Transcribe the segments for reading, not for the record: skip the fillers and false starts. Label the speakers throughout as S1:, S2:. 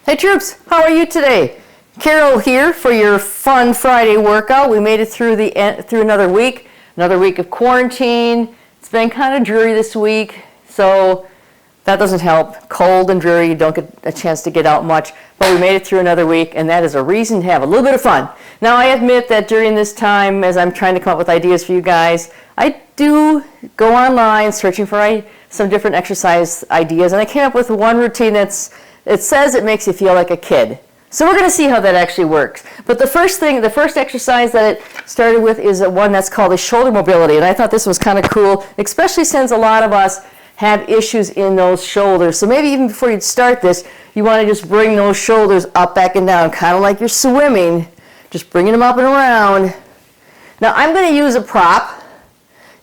S1: Hey troops, how are you today? Carol here for your fun Friday workout. We made it through another week of quarantine. It's been kind of dreary this week, so that doesn't help. Cold and dreary, you don't get a chance to get out much, but we made it through another week, and that is a reason to have a little bit of fun. Now, I admit that during this time, as I'm trying to come up with ideas for you guys, I do go online searching for some different exercise ideas, and I came up with one routine it says it makes you feel like a kid. So we're going to see how that actually works. But the first exercise that it started with is one that's called a shoulder mobility, and I thought this was kind of cool, especially since a lot of us have issues in those shoulders. So maybe even before you start this, you want to just bring those shoulders up, back, and down, kind of like you're swimming, just bringing them up and around. Now I'm going to use a prop.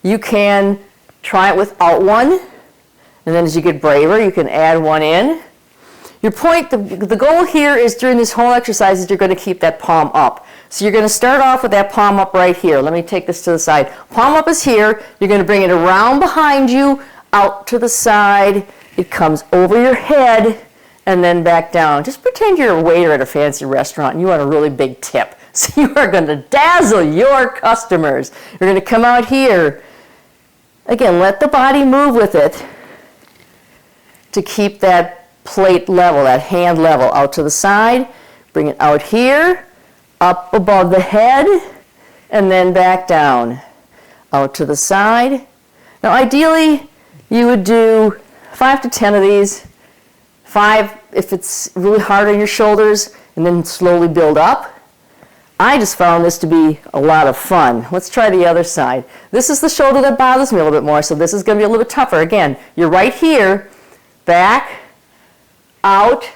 S1: You can try it without one, and then as you get braver, you can add one in. Your point, the goal here is during this whole exercise is you're going to keep that palm up. So you're going to start off with that palm up right here. Let me take this to the side. Palm up is here. You're going to bring it around behind you, out to the side. It comes over your head and then back down. Just pretend you're a waiter at a fancy restaurant and you want a really big tip. So you are going to dazzle your customers. You're going to come out here. Again, let the body move with it to keep that plate level, that hand level, out to the side. Bring it out here, up above the head, and then back down, out to the side. Now ideally, you would do 5 to 10 of these, 5 if it's really hard on your shoulders, and then slowly build up. I just found this to be a lot of fun. Let's try the other side. This is the shoulder that bothers me a little bit more, so this is going to be a little bit tougher. Again, you're right here, back, out,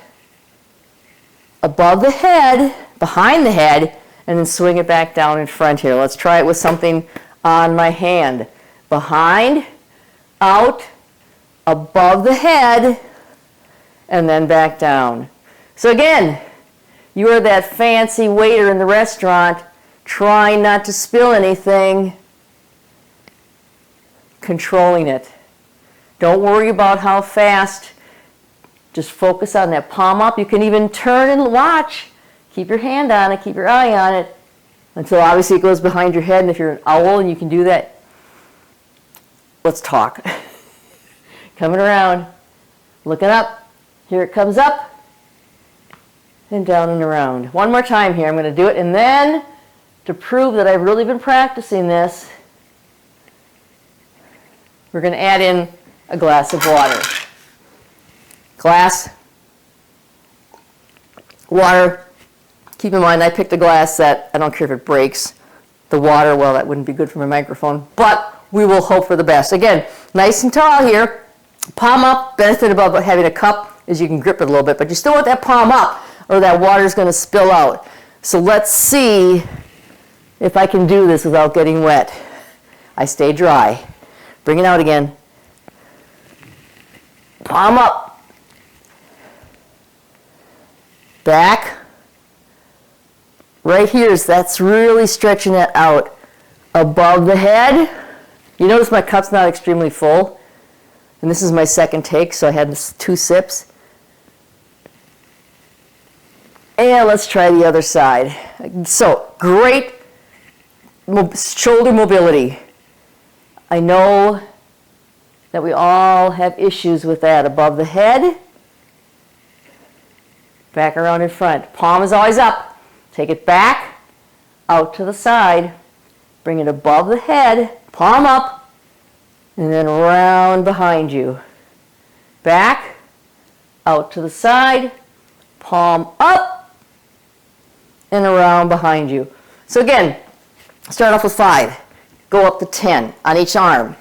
S1: above the head, behind the head, and then swing it back down in front here. Let's try it with something on my hand. Behind, out, above the head, and then back down. So again, you are that fancy waiter in the restaurant trying not to spill anything, controlling it. Don't worry about how fast. Just focus on that palm up. You can even turn and watch. Keep your hand on it, keep your eye on it, until obviously it goes behind your head, and if you're an owl and you can do that, let's talk. Coming around, looking up, here it comes up, and down and around. One more time here, I'm going to do it, and then to prove that I've really been practicing this, we're going to add in a glass of water. Glass, water. Keep in mind, I picked a glass that, I don't care if it breaks. The water, well, that wouldn't be good for my microphone, but we will hope for the best. Again, nice and tall here. Palm up. Benefit about having a cup is you can grip it a little bit, but you still want that palm up or that water is going to spill out. So let's see if I can do this without getting wet. I stay dry. Bring it out again. Palm up. Back. Right here, that's really stretching that out. Above the head. You notice my cup's not extremely full. And this is my second take, so I had 2 sips. And let's try the other side. So, great shoulder mobility. I know that we all have issues with that. Above the head. Back around in front. Palm is always up. Take it back, out to the side. Bring it above the head, palm up, and then round behind you. Back, out to the side, palm up, and around behind you. So again, start off with 5. Go up to 10 on each arm.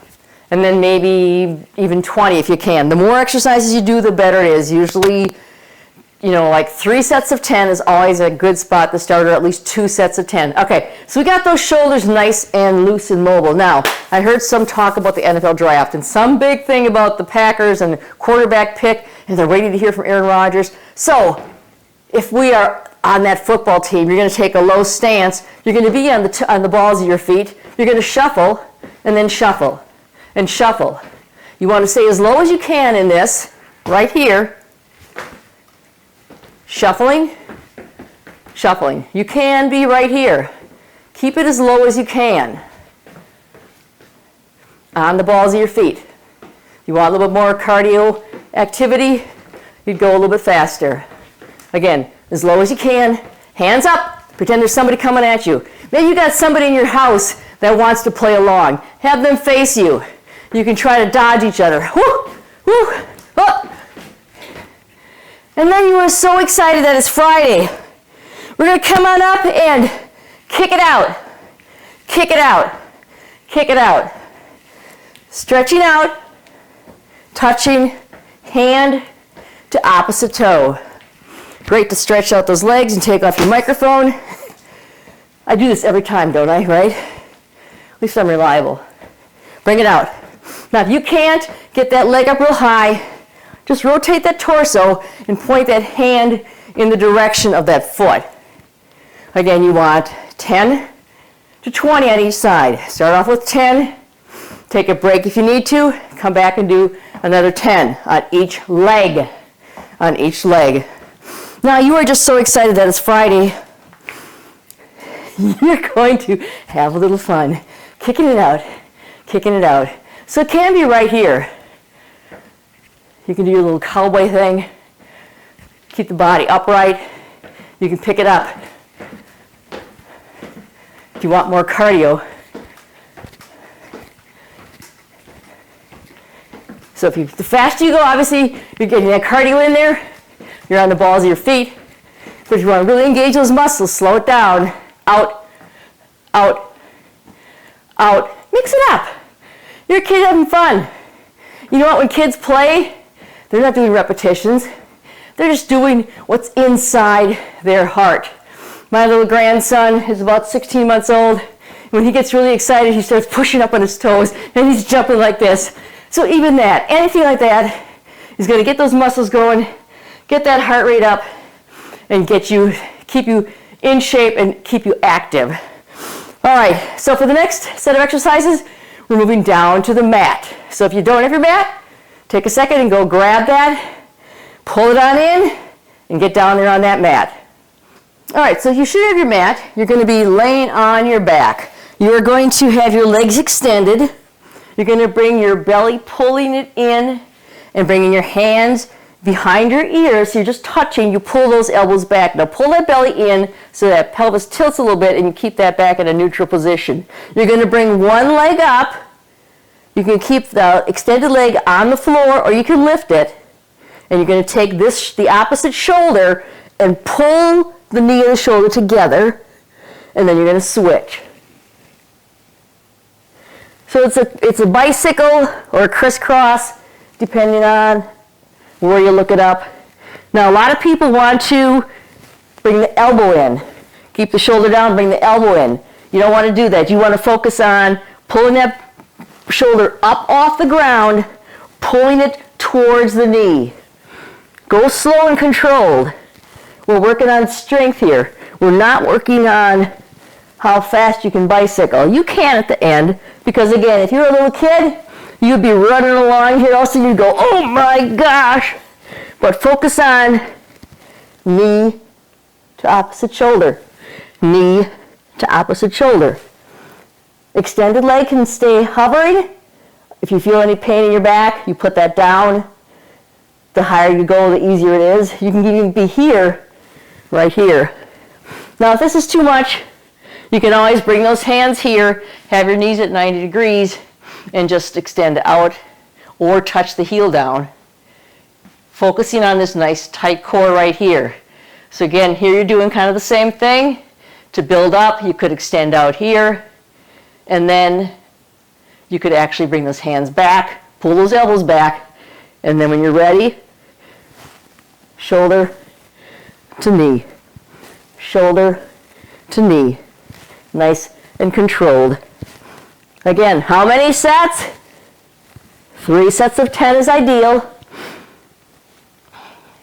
S1: And then maybe even 20 if you can. The more exercises you do, the better it is. Usually, like 3 sets of 10 is always a good spot to start, or at least 2 sets of 10. Okay, so we got those shoulders nice and loose and mobile. Now, I heard some talk about the NFL draft and some big thing about the Packers and the quarterback pick, and they're waiting to hear from Aaron Rodgers. So, if we are on that football team, you're going to take a low stance. You're going to be on the balls of your feet. You're going to shuffle, and then shuffle, and shuffle. You want to stay as low as you can in this, right here. Shuffling, shuffling. You can be right here. Keep it as low as you can. On the balls of your feet. You want a little bit more cardio activity, you'd go a little bit faster. Again, as low as you can, hands up, pretend there's somebody coming at you. Maybe you got somebody in your house that wants to play along. Have them face you. You can try to dodge each other. Woo, woo, oh. And then you are so excited that it's Friday. We're going to come on up and kick it out. Kick it out. Kick it out. Stretching out, touching hand to opposite toe. Great to stretch out those legs and take off your microphone. I do this every time, don't I, right? At least I'm reliable. Bring it out. Now, if you can't get that leg up real high, just rotate that torso and point that hand in the direction of that foot. Again, you want 10 to 20 on each side. Start off with 10. Take a break if you need to. Come back and do another 10 on each leg. On each leg. Now, you are just so excited that it's Friday. You're going to have a little fun. Kicking it out. Kicking it out. So it can be right here. You can do your little cowboy thing. Keep the body upright. You can pick it up. If you want more cardio. So the faster you go, obviously, you're getting that cardio in there. You're on the balls of your feet. But if you want to really engage those muscles, slow it down. Out, out, out. Mix it up. You're a kid having fun. You know what? When kids play, they're not doing repetitions. They're just doing what's inside their heart. My little grandson is about 16 months old. When he gets really excited, he starts pushing up on his toes, and he's jumping like this. So even that, anything like that, is going to get those muscles going, get that heart rate up, and keep you in shape and keep you active. All right, so for the next set of exercises, we're moving down to the mat. So if you don't have your mat, take a second and go grab that, pull it on in, and get down there on that mat. All right, so you should have your mat. You're going to be laying on your back. You are going to have your legs extended. You're going to bring your belly, pulling it in, and bringing your hands behind your ears. So you're just touching. You pull those elbows back. Now pull that belly in so that pelvis tilts a little bit, and you keep that back in a neutral position. You're going to bring one leg up. You can keep the extended leg on the floor, or you can lift it. And you're going to take the opposite shoulder and pull the knee and the shoulder together, and then you're going to switch. So it's a bicycle or a crisscross, depending on where you look it up. Now, a lot of people want to bring the elbow in. Keep the shoulder down, bring the elbow in. You don't want to do that. You want to focus on pulling that shoulder up off the ground, pulling it towards the knee. Go slow and controlled. We're working on strength here. We're not working on how fast you can bicycle. You can at the end, because again, if you're a little kid, you'd be running along here, all of a sudden you'd go, oh my gosh. But focus on knee to opposite shoulder. Knee to opposite shoulder. Extended leg can stay hovering. If you feel any pain in your back, you put that down. The higher you go, the easier it is. You can even be here, right here. Now, if this is too much, you can always bring those hands here, have your knees at 90 degrees, and just extend out or touch the heel down. Focusing on this nice tight core right here. So again, here you're doing kind of the same thing. To build up, you could extend out here, and then you could actually bring those hands back, pull those elbows back, and then when you're ready, shoulder to knee, shoulder to knee. Nice and controlled. Again, how many sets? 3 sets of 10 is ideal.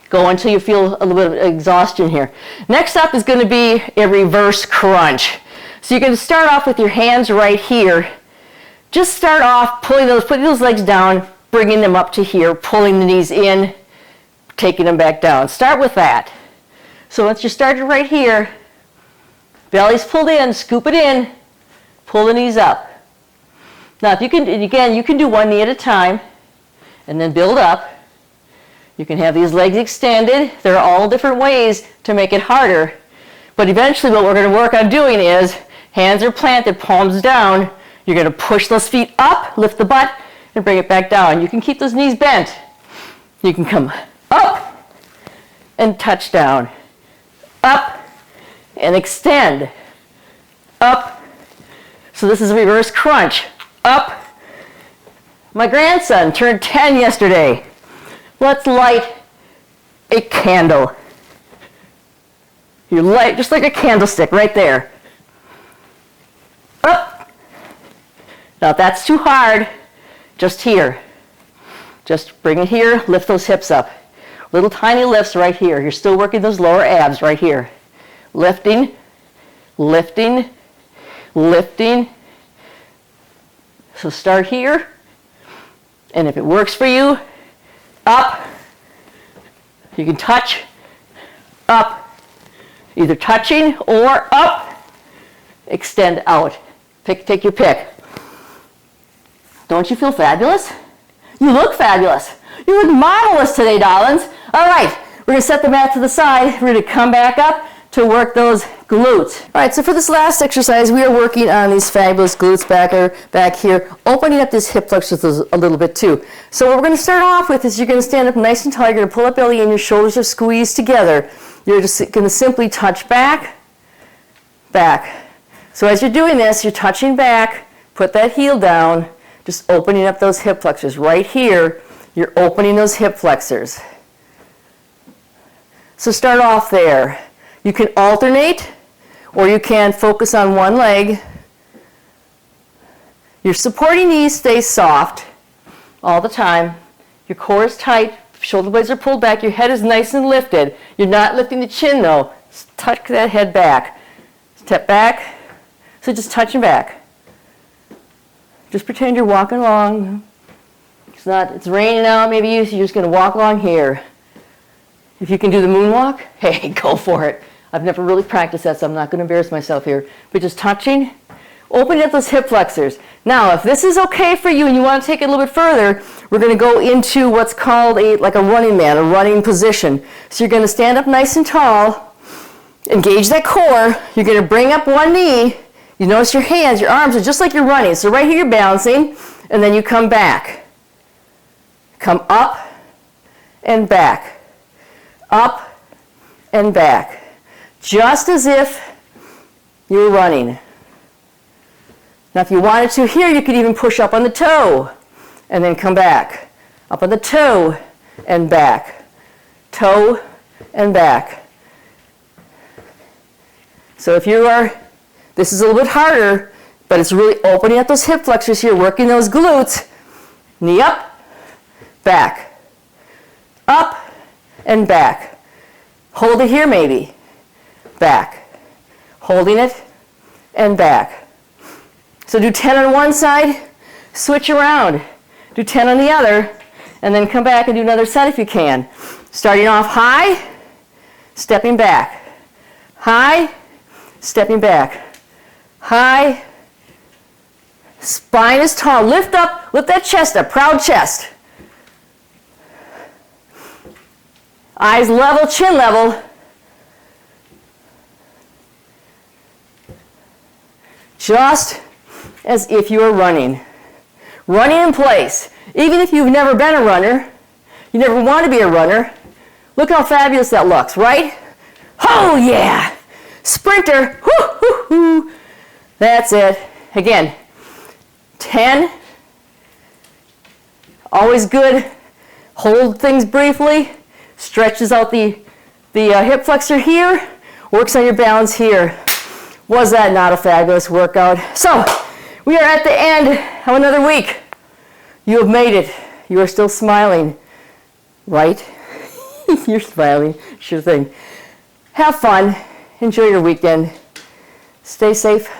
S1: Go until you feel a little bit of exhaustion here. Next up is going to be a reverse crunch. So you're going to start off with your hands right here. Just start off putting those legs down, bringing them up to here, pulling the knees in, taking them back down. Start with that. So once you started right here, belly's pulled in, scoop it in, pull the knees up. Now if you can, again, you can do one knee at a time and then build up. You can have these legs extended. There are all different ways to make it harder. But eventually what we're going to work on doing is hands are planted, palms down. You're going to push those feet up, lift the butt, and bring it back down. You can keep those knees bent. You can come up and touch down. Up and extend. Up. So this is a reverse crunch. Up. My grandson turned 10 yesterday. Let's light a candle. You light just like a candlestick right there. Up. Now if that's too hard, just here. Just bring it here, lift those hips up. Little tiny lifts right here. You're still working those lower abs right here. Lifting, lifting, lifting. So start here. And if it works for you, up. You can touch, up. Either touching or up. Extend out. Take your pick. Don't you feel fabulous? You look fabulous. You look marvelous today, darlings. All right, we're going to set the mat to the side. We're going to come back up to work those glutes. All right, so for this last exercise, we are working on these fabulous glutes back here, opening up these hip flexors a little bit too. So what we're going to start off with is you're going to stand up nice and tall. You're going to pull up belly and your shoulders are squeezed together. You're just going to simply touch back, back. So as you're doing this, you're touching back, put that heel down, just opening up those hip flexors. Right here, you're opening those hip flexors. So start off there. You can alternate, or you can focus on one leg. Your supporting knees stay soft all the time. Your core is tight, shoulder blades are pulled back, your head is nice and lifted. You're not lifting the chin though. Just tuck that head back. Step back. So just touching back. Just pretend you're walking along. It's raining out, maybe you're just going to walk along here. If you can do the moonwalk, hey, go for it. I've never really practiced that, so I'm not going to embarrass myself here. But just touching, opening up those hip flexors. Now, if this is okay for you and you want to take it a little bit further, we're going to go into what's called like a running man, a running position. So you're going to stand up nice and tall, engage that core. You're going to bring up one knee. You notice your hands, your arms are just like you're running. So right here you're balancing, and then you come back. Come up and back. Up and back. Just as if you were running. Now if you wanted to here, you could even push up on the toe and then come back. Up on the toe and back. Toe and back. So if you are, this is a little bit harder, but it's really opening up those hip flexors here, working those glutes. Knee up, back. Up and back. Hold it here maybe. Back. Holding it and back. So do 10 on one side, switch around. Do 10 on the other, and then come back and do another set if you can. Starting off high, stepping back. High, stepping back. High. Spine is tall. Lift up, lift that chest up. Proud chest. Eyes level, chin level. Just as if you were running. Running in place. Even if you've never been a runner, you never want to be a runner, look how fabulous that looks, right? Oh yeah! Sprinter. Whoo, whoo, whoo. That's it. Again, 10. Always good. Hold things briefly. Stretches out the hip flexor here. Works on your balance here. Was that not a fabulous workout? So, we are at the end of another week. You have made it. You are still smiling, right? You're smiling, sure thing. Have fun. Enjoy your weekend. Stay safe.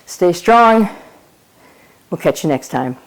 S1: Stay strong. We'll catch you next time.